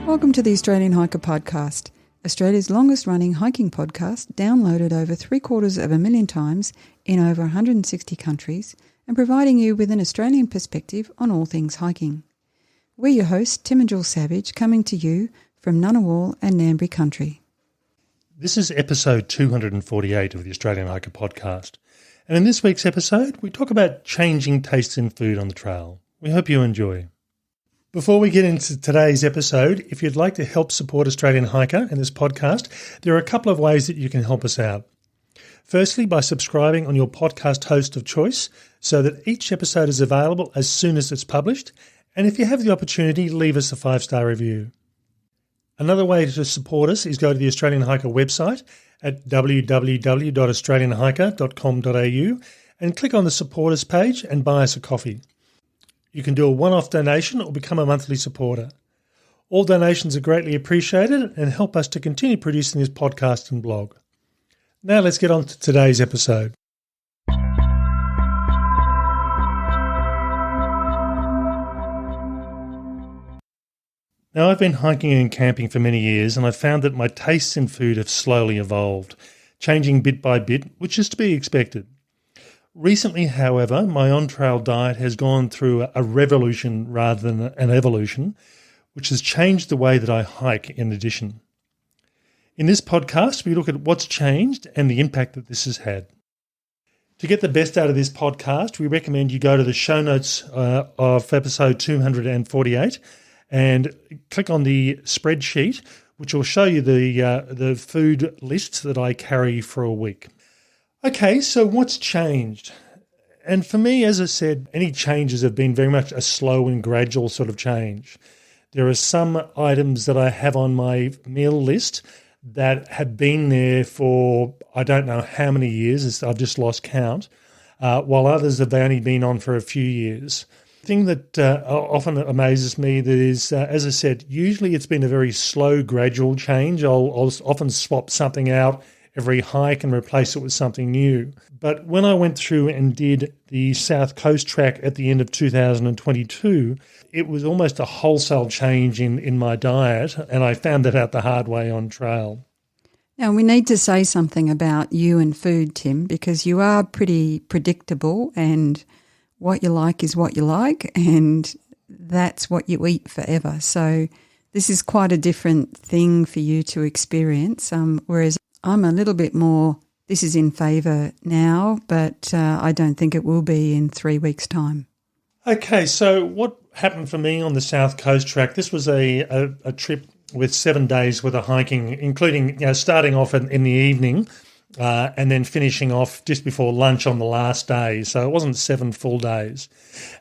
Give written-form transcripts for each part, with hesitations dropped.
Welcome to the Australian Hiker Podcast, Australia's longest-running hiking podcast, downloaded over 750,000 times in over 160 countries and providing you with an Australian perspective on all things hiking. We're your hosts, Tim and Jules Savage, coming to you from Ngunnawal and Ngambri country. This is episode 248 of the Australian Hiker Podcast. And in this week's episode, we talk about changing tastes in food on the trail. We hope you enjoy. Before we get into today's episode, if you'd like to help support Australian Hiker and this podcast, there are a couple of ways that you can help us out. Firstly, by subscribing on your podcast host of choice so that each episode is available as soon as it's published. And if you have the opportunity, leave us a 5-star review. Another way to support us is go to the Australian Hiker website at www.australianhiker.com.au and click on the Support Us page and buy us a coffee. You can do a one-off donation or become a monthly supporter. All donations are greatly appreciated and help us to continue producing this podcast and blog. Now let's get on to today's episode. Now, I've been hiking and camping for many years, and I've found that my tastes in food have slowly evolved, changing bit by bit, which is to be expected. Recently, however, my on-trail diet has gone through a revolution rather than an evolution, which has changed the way that I hike in addition. In this podcast, we look at what's changed and the impact that this has had. To get the best out of this podcast, we recommend you go to the show notes of episode 248 and click on the spreadsheet, which will show you the food lists that I carry for a week. Okay, so what's changed? And for me, as I said, any changes have been very much a slow and gradual sort of change. There are some items that I have on my meal list that have been there for I don't know how many years, I've just lost count, while others have only been on for a few years. The thing that often amazes me that is, as I said, usually it's been a very slow, gradual change. I'll often swap something out every hike and replace it with something new. But when I went through and did the South Coast track at the end of 2022, it was almost a wholesale change in my diet, and I found that out the hard way on trail. Now, we need to say something about you and food, Tim, because you are pretty predictable and what you like is what you like, and that's what you eat forever. So this is quite a different thing for you to experience, whereas I'm a little bit more, this is in favour now, but I don't think it will be in 3 weeks' time. Okay, so what happened for me on the South Coast track, this was a trip with 7 days worth of hiking, including starting off in the evening and then finishing off just before lunch on the last day. So it wasn't 7 full days.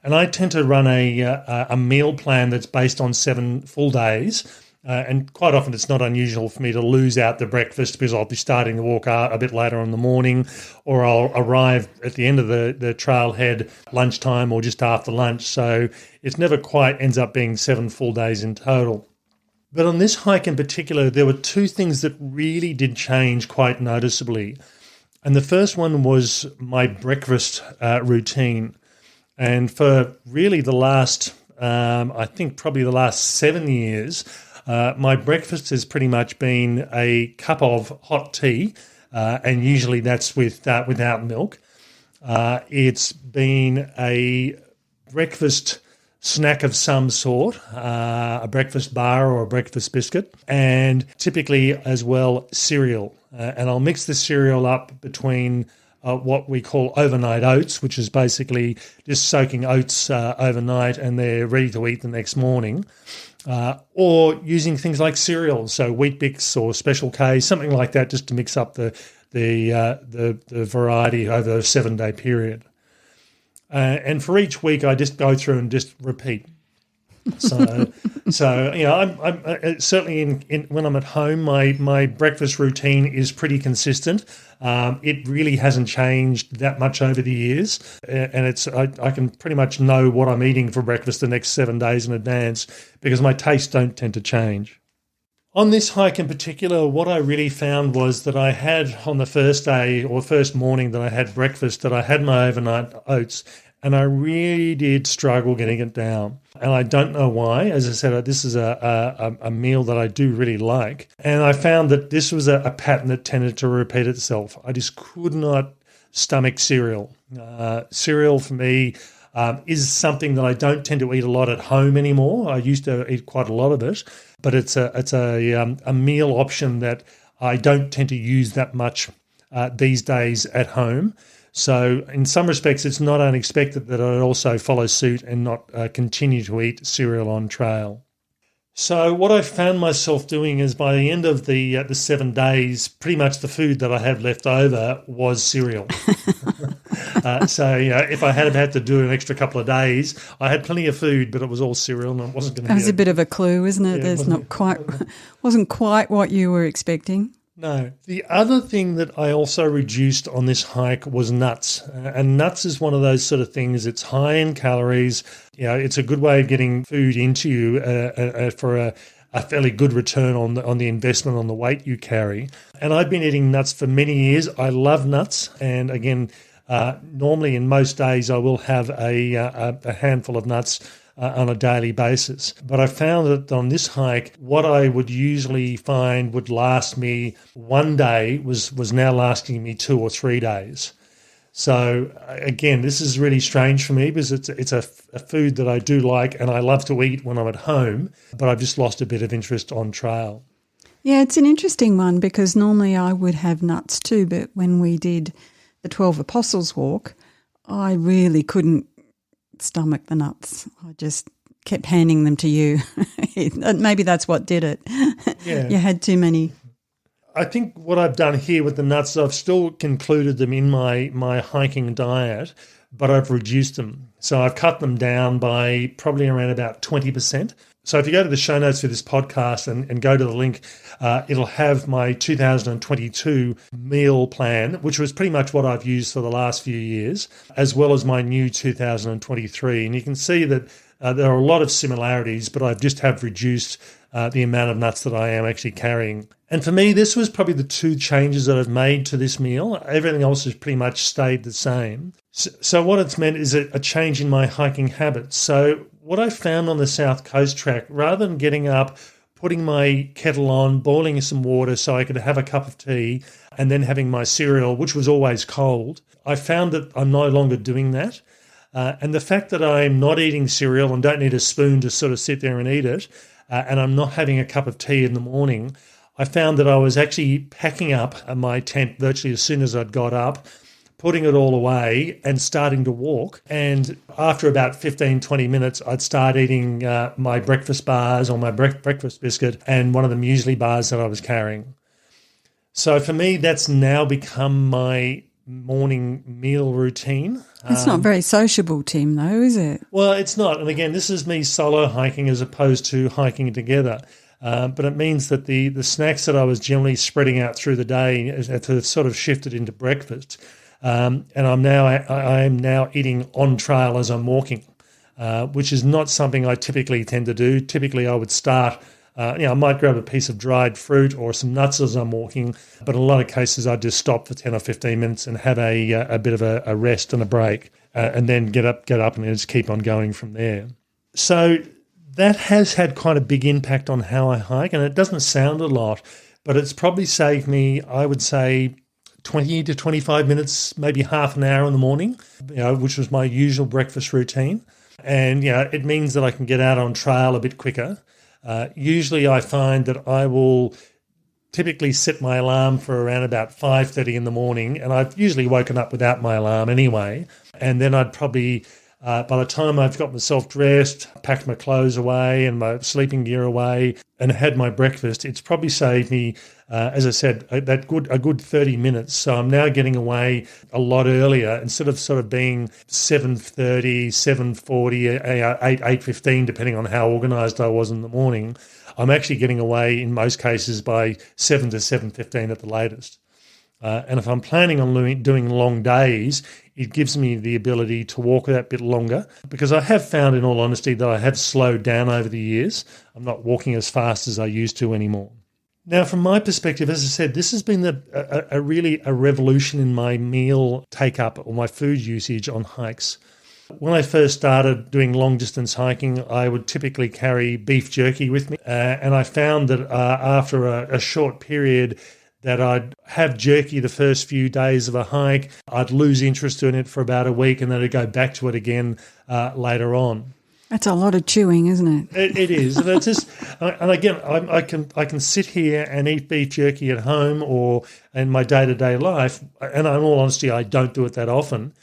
And I tend to run a meal plan that's based on 7 full days. And quite often it's not unusual for me to lose out the breakfast because I'll be starting to walk a bit later in the morning, or I'll arrive at the end of the trailhead lunchtime or just after lunch. So it's never quite ends up being 7 full days in total. But on this hike in particular, there were 2 things that really did change quite noticeably. And the first one was my breakfast routine. And for really the last, I think probably the last 7 years, my breakfast has pretty much been a cup of hot tea, and usually that's without milk. It's been a breakfast snack of some sort, a breakfast bar or a breakfast biscuit, and typically as well cereal. And I'll mix the cereal up between what we call overnight oats, which is basically just soaking oats overnight and they're ready to eat the next morning. Or using things like cereals, so Wheat Bix or Special K, something like that, just to mix up the variety over a 7-day period. And for each week, I just go through and just repeat. So I'm certainly when I'm at home, my breakfast routine is pretty consistent. It really hasn't changed that much over the years, and I can pretty much know what I'm eating for breakfast the next 7 days in advance because my tastes don't tend to change. On this hike in particular, what I really found was that I had on the first day or first morning that I had breakfast, that I had my overnight oats, and I really did struggle getting it down. And I don't know why. As I said, this is a meal that I do really like. And I found that this was a pattern that tended to repeat itself. I just could not stomach cereal. Cereal for me is something that I don't tend to eat a lot at home anymore. I used to eat quite a lot of it, but it's a meal option that I don't tend to use that much these days at home. So in some respects, it's not unexpected that I'd also follow suit and not continue to eat cereal on trail. So what I found myself doing is by the end of the 7 days, pretty much the food that I had left over was cereal. So if I had had to do an extra couple of days, I had plenty of food, but it was all cereal, and it wasn't going to be. That was a bit of a clue, isn't it? Yeah, wasn't quite what you were expecting. No. The other thing that I also reduced on this hike was nuts. And nuts is one of those sort of things. It's high in calories. It's a good way of getting food into you for a fairly good return on the investment on the weight you carry. And I've been eating nuts for many years. I love nuts. And again, normally in most days I will have a handful of nuts on a daily basis. But I found that on this hike, what I would usually find would last me one day was now lasting me 2 or 3 days. So again, this is really strange for me because it's a food that I do like and I love to eat when I'm at home, but I've just lost a bit of interest on trail. Yeah, it's an interesting one because normally I would have nuts too, but when we did the 12 Apostles Walk, I really couldn't stomach the nuts. I just kept handing them to you. Maybe that's what did it. Yeah. You had too many. I think what I've done here with the nuts, I've still included them in my hiking diet, but I've reduced them. So I've cut them down by probably around about 20%. So if you go to the show notes for this podcast and go to the link, it'll have my 2022 meal plan, which was pretty much what I've used for the last few years, as well as my new 2023. And you can see that there are a lot of similarities, but I just have reduced the amount of nuts that I am actually carrying. And for me, this was probably the 2 changes that I've made to this meal. Everything else has pretty much stayed the same. So what it's meant is a change in my hiking habits. So what I found on the South Coast track, rather than getting up, putting my kettle on, boiling some water so I could have a cup of tea, and then having my cereal, which was always cold, I found that I'm no longer doing that. And the fact that I'm not eating cereal and don't need a spoon to sort of sit there and eat it, and I'm not having a cup of tea in the morning, I found that I was actually packing up my tent virtually as soon as I'd got up, putting it all away and starting to walk. And after about 15, 20 minutes, I'd start eating my breakfast bars or my breakfast biscuit and one of the muesli bars that I was carrying. So for me, that's now become my morning meal routine. It's not very sociable, Tim, though, is it? Well, it's not. And again, this is me solo hiking as opposed to hiking together. But it means that the snacks that I was generally spreading out through the day have sort of shifted into breakfast. And I am now eating on trail as I'm walking, which is not something I typically tend to do. Typically, I would start, I might grab a piece of dried fruit or some nuts as I'm walking, but in a lot of cases, I'd just stop for 10 or 15 minutes and have a bit of a rest and a break, and then get up and just keep on going from there. So that has had quite a big impact on how I hike, and it doesn't sound a lot, but it's probably saved me, I would say, 20 to 25 minutes, maybe half an hour in the morning, which was my usual breakfast routine. And, it means that I can get out on trail a bit quicker. Usually I find that I will typically set my alarm for around about 5:30 in the morning, and I've usually woken up without my alarm anyway. And then I'd probably, by the time I've got myself dressed, packed my clothes away and my sleeping gear away and had my breakfast, it's probably saved me, as I said, a good 30 minutes. So I'm now getting away a lot earlier. Instead of sort of being 7:30, 7:40, 8:15, depending on how organised I was in the morning, I'm actually getting away in most cases by 7 to 7:15 at the latest. And if I'm planning on doing long days, it gives me the ability to walk that bit longer, because I have found, in all honesty, that I have slowed down over the years. I'm not walking as fast as I used to anymore. Now, from my perspective, as I said, this has been really a revolution in my meal take-up or my food usage on hikes. When I first started doing long-distance hiking, I would typically carry beef jerky with me, and I found that after a short period that I'd have jerky the first few days of a hike, I'd lose interest in it for about a week, and then I'd go back to it again later on. That's a lot of chewing, isn't it? It is, and it's just, and again, I can sit here and eat beef jerky at home or in my day-to-day life, and in all honesty, I don't do it that often,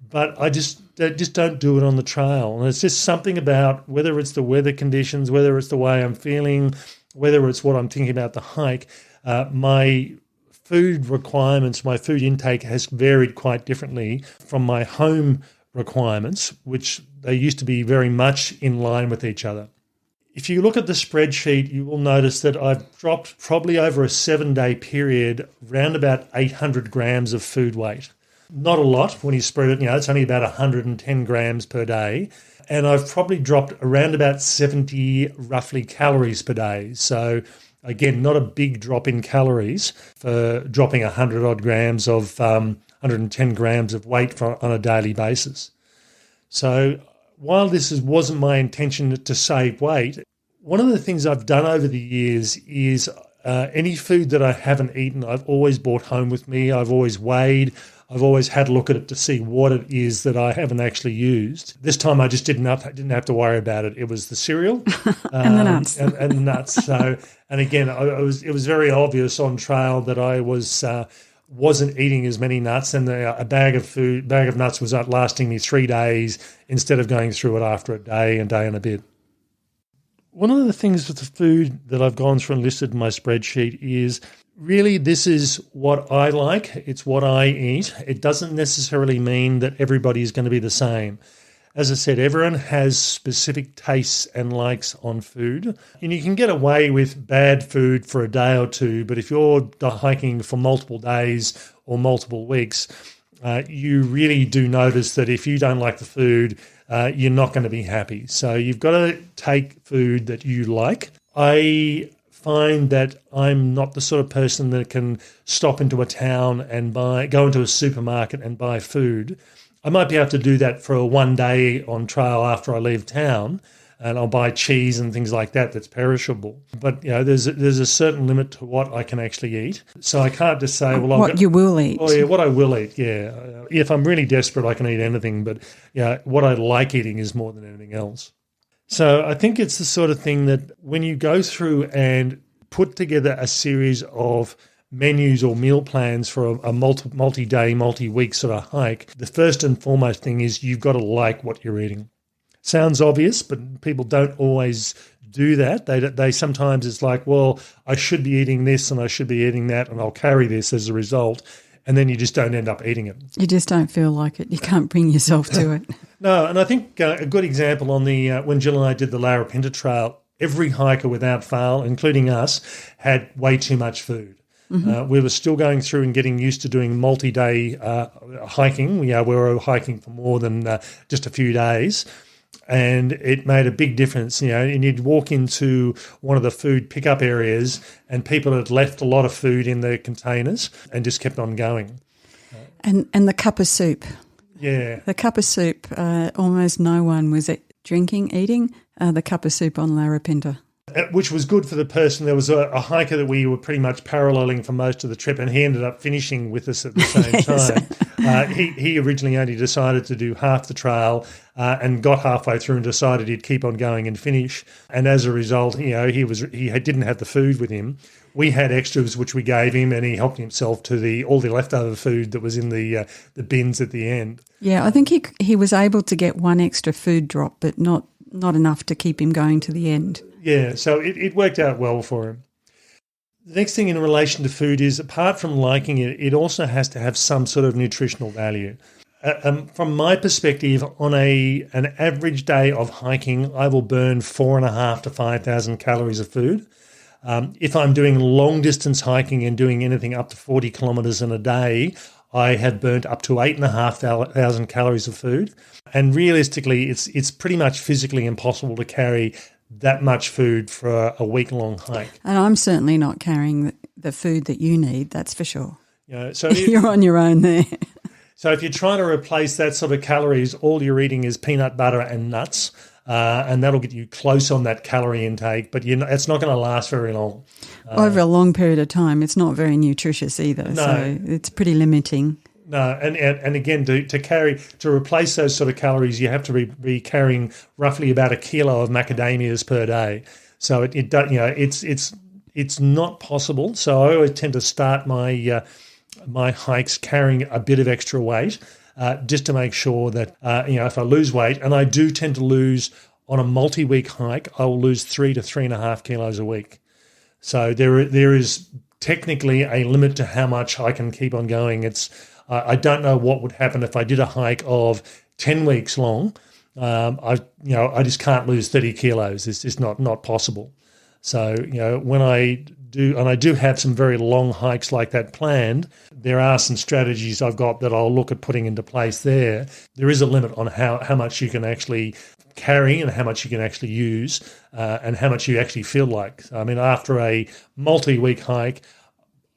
but I just don't do it on the trail, and it's just something about whether it's the weather conditions, whether it's the way I'm feeling, whether it's what I'm thinking about the hike. My food requirements, my food intake has varied quite differently from my home requirements, which they used to be very much in line with each other. If you look at the spreadsheet, you will notice that I've dropped probably over a 7-day period around about 800 grams of food weight. Not a lot when you spread it, it's only about 110 grams per day. And I've probably dropped around about 70 roughly calories per day. So again, not a big drop in calories for dropping 100 odd grams of 110 grams of weight on a daily basis. So while this wasn't my intention to save weight, one of the things I've done over the years is any food that I haven't eaten, I've always brought home with me. I've always weighed. I've always had a look at it to see what it is that I haven't actually used. This time I just didn't have to worry about it. It was the cereal and the nuts. and the nuts. So, and again, it was very obvious on trail that I wasn't eating as many nuts, and a bag of nuts was lasting me 3 days instead of going through it after a day and a bit. One of the things with the food that I've gone through and listed in my spreadsheet is really this is what I like. It's what I eat. It doesn't necessarily mean that everybody is going to be the same. As I said, everyone has specific tastes and likes on food, and you can get away with bad food for a day or two, but if you're hiking for multiple days or multiple weeks, you really do notice that if you don't like the food, you're not going to be happy. So you've got to take food that you like. I find that I'm not the sort of person that can stop into a town and go into a supermarket and buy food. I might be able to do that for one day on trail after I leave town, and I'll buy cheese and things like that that's perishable. But there's a certain limit to what I can actually eat. So I can't just say, well, what you will eat. Oh yeah, what I will eat. Yeah, if I'm really desperate, I can eat anything. But what I like eating is more than anything else. So I think it's the sort of thing that when you go through and put together a series of menus or meal plans for a multi-day, multi-week sort of hike, the first and foremost thing is you've got to like what you're eating. Sounds obvious, but people don't always do that. They sometimes it's like, well, I should be eating this and I should be eating that, and I'll carry this as a result, and then you just don't end up eating it. You just don't feel like it. You can't bring yourself to it. No, and I think a good example on the when Jill and I did the Larapinta Trail, every hiker without fail, including us, had way too much food. Mm-hmm. We were still going through and getting used to doing multi-day hiking. We were hiking for more than just a few days, and it made a big difference. And you'd walk into one of the food pickup areas, and people had left a lot of food in their containers and just kept on going. And the cup of soup. Yeah, the cup of soup. Almost no one was eating the cup of soup on Larapinta. Which was good for the person. There was a hiker that we were pretty much paralleling for most of the trip, and he ended up finishing with us at the same time. He originally only decided to do half the trail and got halfway through and decided he'd keep on going and finish. And as a result, he didn't have the food with him. We had extras which we gave him, and he helped himself to all the leftover food that was in the bins at the end. Yeah, I think he was able to get one extra food drop, but not enough to keep him going to the end. Yeah, so it worked out well for him. The next thing in relation to food is, apart from liking it, it also has to have some sort of nutritional value. From my perspective, on an average day of hiking, I will burn 4,500 to 5,000 calories of food. If I'm doing long-distance hiking and doing anything up to 40 kilometres in a day, I have burnt up to 8,500 calories of food. And realistically, it's pretty much physically impossible to carry that much food for a week-long hike. And I'm certainly not carrying the food that you need, that's for sure. So you're on your own there. So if you're trying to replace that sort of calories, all you're eating is peanut butter and nuts, and that'll get you close on that calorie intake, but it's not going to last very long. Over a long period of time, it's not very nutritious either, so it's pretty limiting. No, and again, to replace those sort of calories, you have to be carrying roughly about a kilo of macadamias per day. So it's not possible. So I always tend to start my my hikes carrying a bit of extra weight, just to make sure that if I lose weight, and I do tend to lose on a multi-week hike, I will lose 3 to 3.5 kilos a week. So there is technically a limit to how much I can keep on going. I don't know what would happen if I did a hike of 10 weeks long. I just can't lose 30 kilos. It's just not possible. So, when I do, and I do have some very long hikes like that planned, there are some strategies I've got that I'll look at putting into place there. There is a limit on how much you can actually carry and how much you can actually use, and how much you actually feel like. I mean, after a multi-week hike,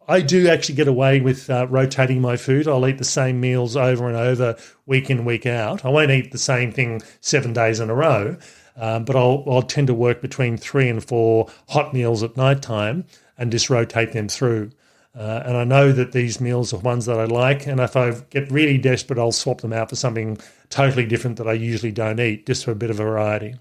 I do actually get away with rotating my food. I'll eat the same meals over and over, week in, week out. I won't eat the same thing 7 days in a row, but I'll tend to work between 3 and 4 hot meals at night time and just rotate them through. And I know that these meals are ones that I like, and if I get really desperate, I'll swap them out for something totally different that I usually don't eat, just for a bit of variety.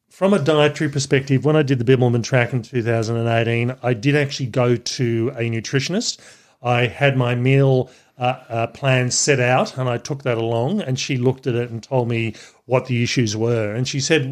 From a dietary perspective, when I did the Bibbulmun track in 2018, I did actually go to a nutritionist. I had my meal plan set out, and I took that along, and she looked at it and told me what the issues were. And she said,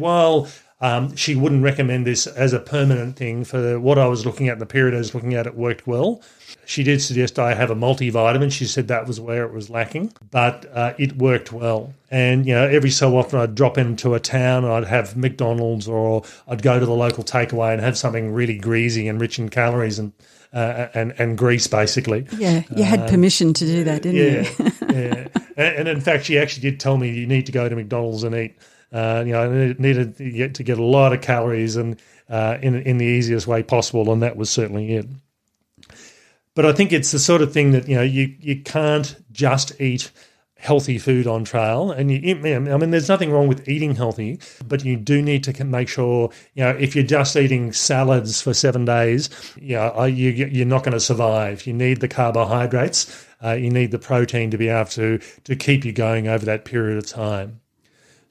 she wouldn't recommend this as a permanent thing. For what I was looking at, the period I was looking at, it worked well. She did suggest I have a multivitamin. She said that was where it was lacking, but it worked well. And, every so often I'd drop into a town and I'd have McDonald's, or I'd go to the local takeaway and have something really greasy and rich in calories and grease, basically. Yeah, you had permission to do that, didn't you? Yeah. And in fact, she actually did tell me you need to go to McDonald's and eat. I needed to get a lot of calories and in the easiest way possible, and that was certainly it. But I think it's the sort of thing that you can't just eat healthy food on trail, and there's nothing wrong with eating healthy, but you do need to make sure if you're just eating salads for 7 days, you're not going to survive. You need the carbohydrates, you need the protein to be able to keep you going over that period of time.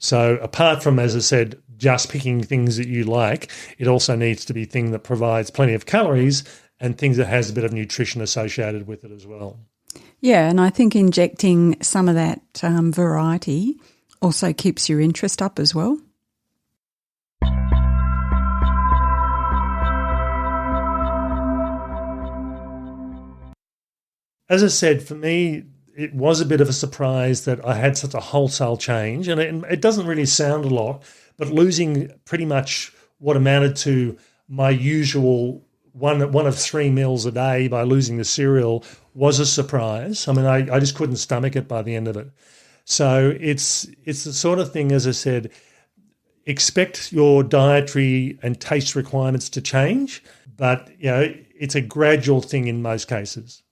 So apart from, as I said, just picking things that you like, it also needs to be thing that provides plenty of calories and things that has a bit of nutrition associated with it as well. Yeah, and I think injecting some of that variety also keeps your interest up as well. As I said, for me, it was a bit of a surprise that I had such a wholesale change, and it doesn't really sound a lot, but losing pretty much what amounted to my usual one of 3 meals a day by losing the cereal was a surprise. I mean, I just couldn't stomach it by the end of it. So it's the sort of thing, as I said, expect your dietary and taste requirements to change, but it's a gradual thing in most cases.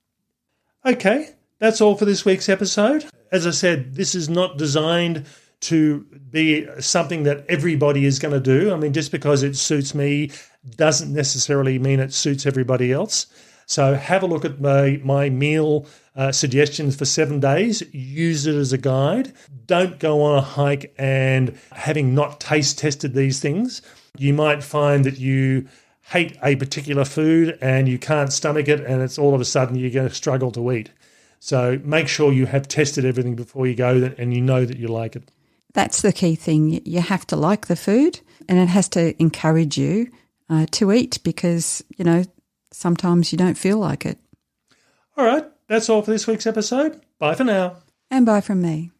Okay, that's all for this week's episode. As I said, this is not designed to be something that everybody is going to do. I mean, just because it suits me doesn't necessarily mean it suits everybody else. So have a look at my meal suggestions for 7 days. Use it as a guide. Don't go on a hike and having not taste tested these things. You might find that you hate a particular food and you can't stomach it, and it's all of a sudden you're going to struggle to eat. So make sure you have tested everything before you go and you know that you like it. That's the key thing. You have to like the food, and it has to encourage you to eat, because, sometimes you don't feel like it. All right, that's all for this week's episode. Bye for now. And bye from me.